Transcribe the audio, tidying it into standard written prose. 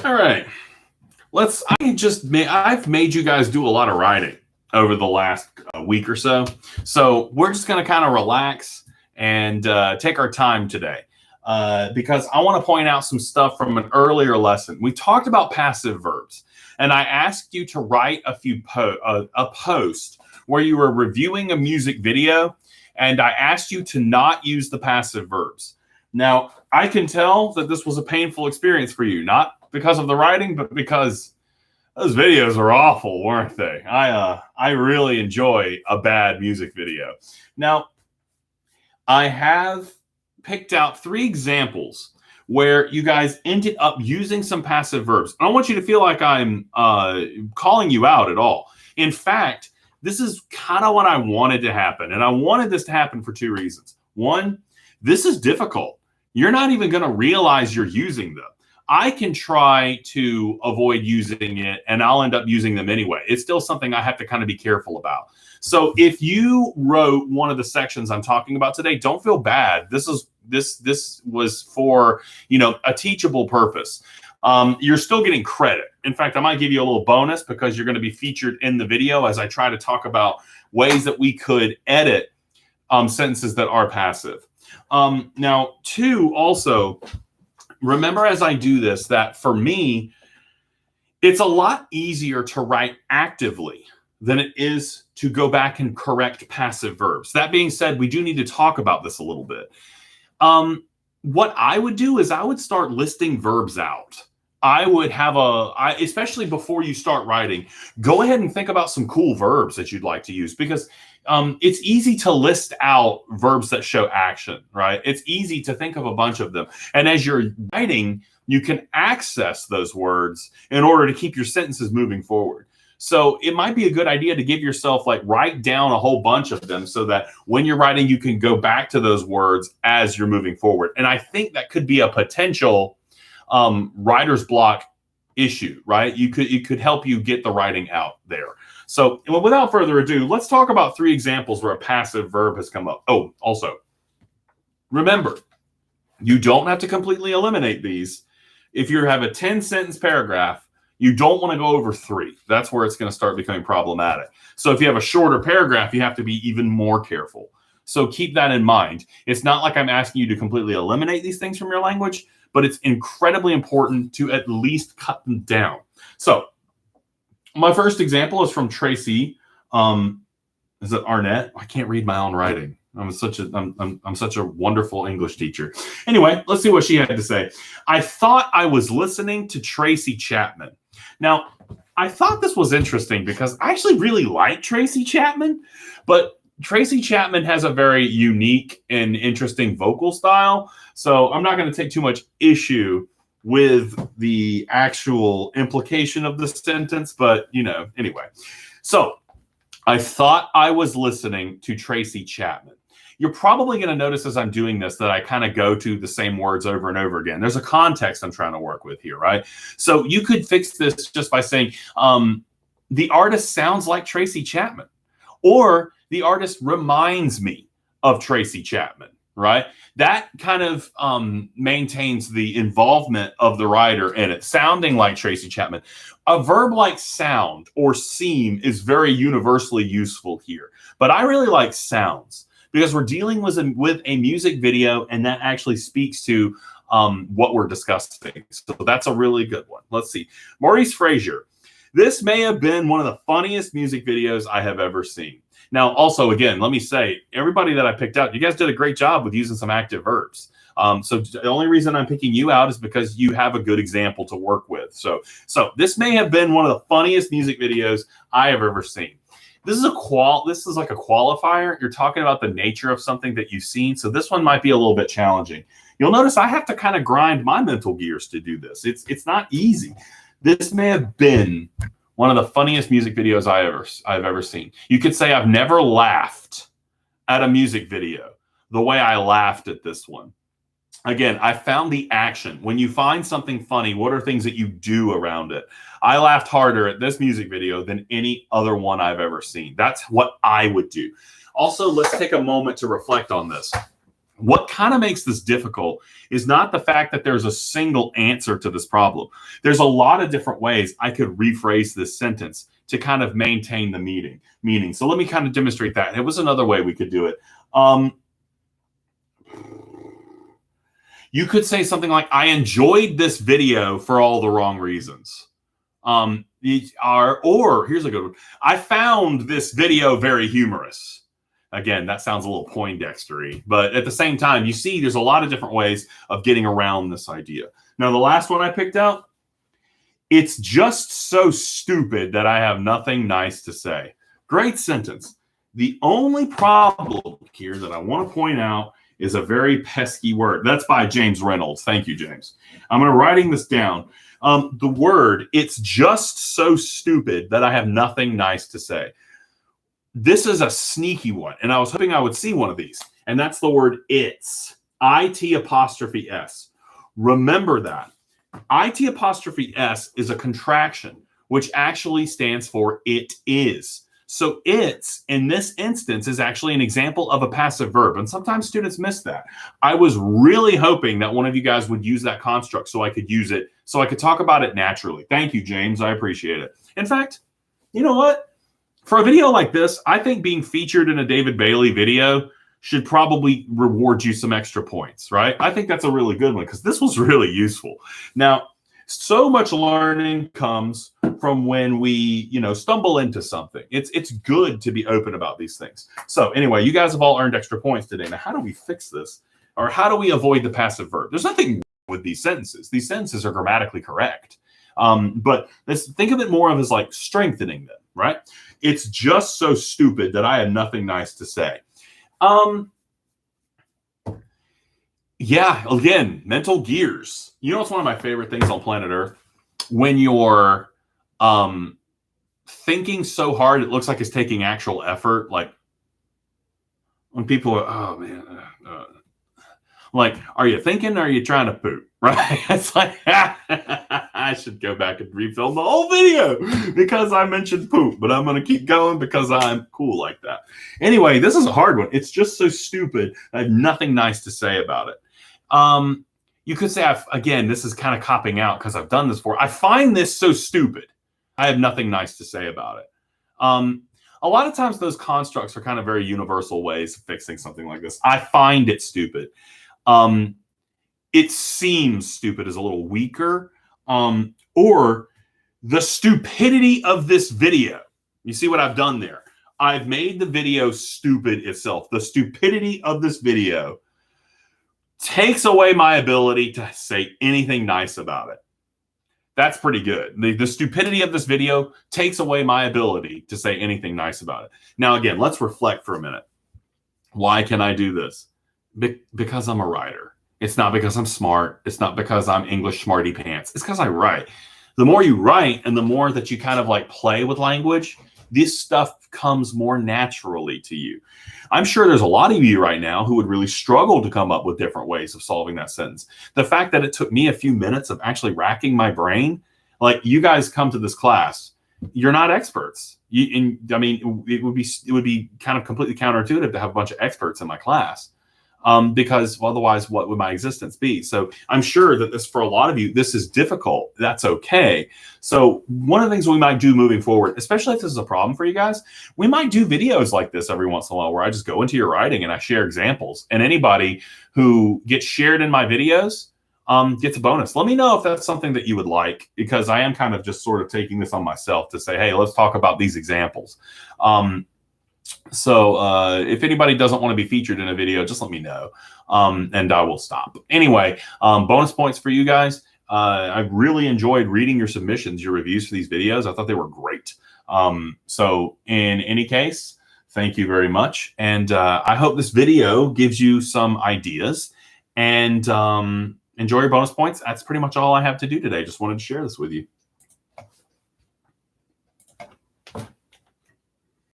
All right. I've made you guys do a lot of writing over the last week or so. So we're just going to kind of relax and take our time today because I want to point out some stuff from an earlier lesson. We talked about passive verbs, and I asked you to write a post where you were reviewing a music video, and I asked you to not use the passive verbs. Now, I can tell that this was a painful experience for you, not because of the writing, but because those videos are awful, weren't they? I really enjoy a bad music video. Now, I have picked out 3 examples where you guys ended up using some passive verbs. I don't want you to feel like I'm calling you out at all. In fact, this is kind of what I wanted to happen. And I wanted this to happen for 2 reasons. One, this is difficult. You're not even going to realize you're using them. I can try to avoid using it, and I'll end up using them anyway. It's still something I have to kind of be careful about. So if you wrote one of the sections I'm talking about today, don't feel bad. This was for, a teachable purpose. You're still getting credit. In fact, I might give you a little bonus because you're going to be featured in the video as I try to talk about ways that we could edit sentences that are passive. Now, 2, also, remember as I do this, that for me, it's a lot easier to write actively than it is to go back and correct passive verbs. That being said, we do need to talk about this a little bit. What I would do is I would start listing verbs out. I would have especially before you start writing, go ahead and think about some cool verbs that you'd like to use, because it's easy to list out verbs that show action, right? It's easy to think of a bunch of them. And as you're writing, you can access those words in order to keep your sentences moving forward. So it might be a good idea to give yourself, write down a whole bunch of them so that when you're writing, you can go back to those words as you're moving forward. And I think that could be a potential writer's block issue, right? It could help you get the writing out there. So without further ado, let's talk about 3 examples where a passive verb has come up. Oh, also, remember, you don't have to completely eliminate these. If you have a 10-sentence paragraph, you don't want to go over 3. That's where it's going to start becoming problematic. So if you have a shorter paragraph, you have to be even more careful. So keep that in mind. It's not like I'm asking you to completely eliminate these things from your language, but it's incredibly important to at least cut them down. So my first example is from Tracy. Is it Arnett? I can't read my own writing. I'm such a wonderful English teacher. Anyway, let's see what she had to say. I thought I was listening to Tracy Chapman. Now, I thought this was interesting because I actually really like Tracy Chapman, but Tracy Chapman has a very unique and interesting vocal style. So I'm not going to take too much issue with the actual implication of the sentence, but anyway. So I thought I was listening to Tracy Chapman. You're probably going to notice as I'm doing this that I kind of go to the same words over and over again. There's a context I'm trying to work with here, right? So you could fix this just by saying, the artist sounds like Tracy Chapman, or the artist reminds me of Tracy Chapman, right? That kind of maintains the involvement of the writer in it, sounding like Tracy Chapman. A verb like sound or seem is very universally useful here, but I really like sounds because we're dealing with a music video, and that actually speaks to what we're discussing. So that's a really good one. Let's see. Maurice Frazier. This may have been one of the funniest music videos I have ever seen. Now, also, again, let me say, everybody that I picked out, you guys did a great job with using some active verbs. So the only reason I'm picking you out is because you have a good example to work with. So this may have been one of the funniest music videos I have ever seen. This is like a qualifier. You're talking about the nature of something that you've seen. So this one might be a little bit challenging. You'll notice I have to kind of grind my mental gears to do this. It's not easy. This may have been one of the funniest music videos I've ever seen. You could say I've never laughed at a music video the way I laughed at this one. Again, I found the action. When you find something funny, what are things that you do around it? I laughed harder at this music video than any other one I've ever seen. That's what I would do. Also, let's take a moment to reflect on this. What kind of makes this difficult is not the fact that there's a single answer to this problem. There's a lot of different ways I could rephrase this sentence to kind of maintain the meaning. So let me kind of demonstrate that. It was another way we could do it. You could say something like, I enjoyed this video for all the wrong reasons. Or here's a good one. I found this video very humorous. Again, that sounds a little Poindexter-y, but at the same time, you see there's a lot of different ways of getting around this idea. Now, the last one I picked out, it's just so stupid that I have nothing nice to say. Great sentence. The only problem here that I want to point out is a very pesky word. That's by James Reynolds. Thank you, James. I'm going to writing this down. The word, it's just so stupid that I have nothing nice to say. This is a sneaky one, and I was hoping I would see one of these, and that's the word it's. IT''S. Remember that. IT''S is a contraction, which actually stands for it is. So it's, in this instance, is actually an example of a passive verb, and sometimes students miss that. I was really hoping that one of you guys would use that construct so I could use it, so I could talk about it naturally. Thank you, James. I appreciate it. In fact, you know what? For a video like this, I think being featured in a David Bailey video should probably reward you some extra points, right? I think that's a really good one because this was really useful. Now, so much learning comes from when we, stumble into something. It's good to be open about these things. So anyway, you guys have all earned extra points today. Now, how do we fix this? Or how do we avoid the passive verb? There's nothing wrong with these sentences. These sentences are grammatically correct. But let's think of it more of as like strengthening them, right? It's just so stupid that I have nothing nice to say. Yeah, again, mental gears. You know, it's one of my favorite things on planet Earth when you're thinking so hard it looks like it's taking actual effort. Like when people are, oh man, like, are you thinking or are you trying to poop? Right? It's like, I should go back and refilm the whole video because I mentioned poop, but I'm going to keep going because I'm cool like that. Anyway, this is a hard one. It's just so stupid. I have nothing nice to say about it. You could say, again, this is kind of copping out because I've done this before. I find this so stupid. I have nothing nice to say about it. A lot of times those constructs are kind of very universal ways of fixing something like this. I find it stupid. It seems stupid is a little weaker. Or the stupidity of this video. You see what I've done there? I've made the video stupid itself. The stupidity of this video takes away my ability to say anything nice about it. That's pretty good. The stupidity of this video takes away my ability to say anything nice about it. Now, again, let's reflect for a minute. Why can I do this? Because I'm a writer. It's not because I'm smart. It's not because I'm English smarty pants. It's because I write. The more you write and the more that you kind of like play with language, this stuff comes more naturally to you. I'm sure there's a lot of you right now who would really struggle to come up with different ways of solving that sentence. The fact that it took me a few minutes of actually racking my brain, like you guys come to this class, you're not experts. It would be kind of completely counterintuitive to have a bunch of experts in my class. Because otherwise, what would my existence be? So I'm sure that this, for a lot of you, this is difficult. That's okay. So one of the things we might do moving forward, especially if this is a problem for you guys, we might do videos like this every once in a while where I just go into your writing and I share examples. And anybody who gets shared in my videos gets a bonus. Let me know if that's something that you would like, because I am kind of just sort of taking this on myself to say, hey, let's talk about these examples. So if anybody doesn't want to be featured in a video, just let me know, and I will stop. Anyway, bonus points for you guys. I really enjoyed reading your submissions, your reviews for these videos. I thought they were great. So in any case, thank you very much. And I hope this video gives you some ideas, and enjoy your bonus points. That's pretty much all I have to do today. Just wanted to share this with you.